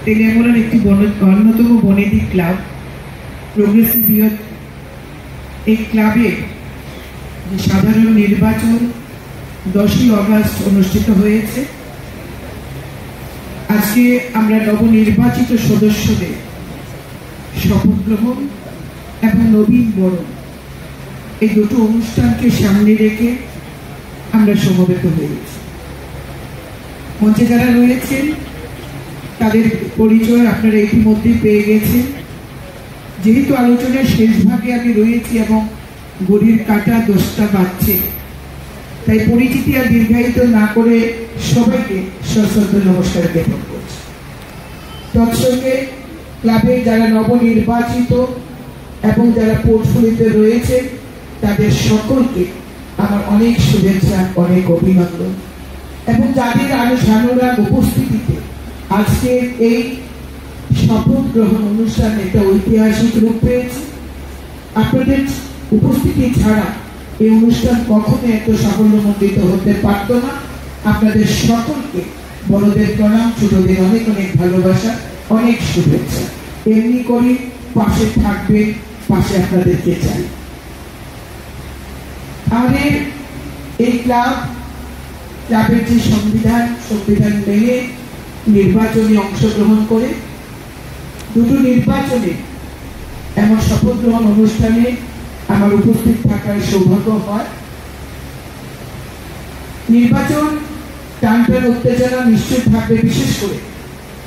তেলিয়ামুড়ার একটি অন্যতম বনেদি club progressive youth. এই ক্লাবে সাধারণ নির্বাচন 10ই আগস্ট অনুষ্ঠিত হয়েছে। আজকে আমরা নবনির্বাচিত সদস্যদের শপথ গ্রহণ এবং নবীন বরণ এই দুটো অনুষ্ঠানকে সামনে রেখে আমরা সমবেত হয়েছি। মঞ্চে যারা রয়েছেন তাদের পরিচয় আপনারা ইতিমধ্যেই পেয়ে গেছেন। যেহেতু আলোচনার শেষ ভাগে আমি রয়েছি এবং ঘড়ির কাঁটা 10টা বাজছে, তাই পরিচিতি আর দীর্ঘায়িত না করে সবাইকে সশ্রদ্ধ নমস্কার জ্ঞাপন করছি। তৎসঙ্গে ক্লাবে যারা নবনির্বাচিত এবং যারা পোর্টফোলিওতে রয়েছে তাদের সকলকে আমার অনেক শুভেচ্ছা, অনেক অভিনন্দন। এবং যাদের আনুষ্ঠানিক উপস্থিতিতে আজকের এই শপথ গ্রহণ অনুষ্ঠান একটা ঐতিহাসিক রূপ পেয়েছে। আপনাদের উপস্থিতি ছাড়া এই অনুষ্ঠান কখনো এত সাফল্যমণ্ডিত হতে পারত না। আপনাদের সকলকে বড়দের প্রণাম, ছোটদের অনেক অনেক ভালোবাসা, অনেক শুভেচ্ছা। এমনি করে পাশে থাকবে, পাশে আপনাদেরকে চাই। আমাদের এই ক্লাবের যে সংবিধান মেনে নির্বাচনে অংশগ্রহণ করে দুটো নির্বাচনে এমন শপথ গ্রহণ অনুষ্ঠানে আমার উপস্থিত থাকার সৌভাগ্য হয়। নির্বাচন টানটান উত্তেজনা নিশ্চয় থাকবে, বিশেষ করে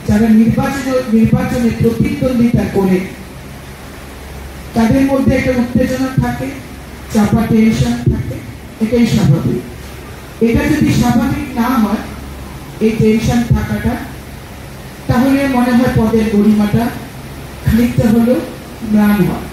যারা নির্বাচনে প্রতিদ্বন্দ্বিতা করে তাদের মধ্যে একটা উত্তেজনা থাকে, চাপা টেনশন থাকে। এটাই স্বাভাবিক। এটা যদি স্বাভাবিক না হয় এই টেনশন থাকাটা, তাহলে মনে হয় পদের গরিমাটা খানিকটা হলেও ম্লান হয়।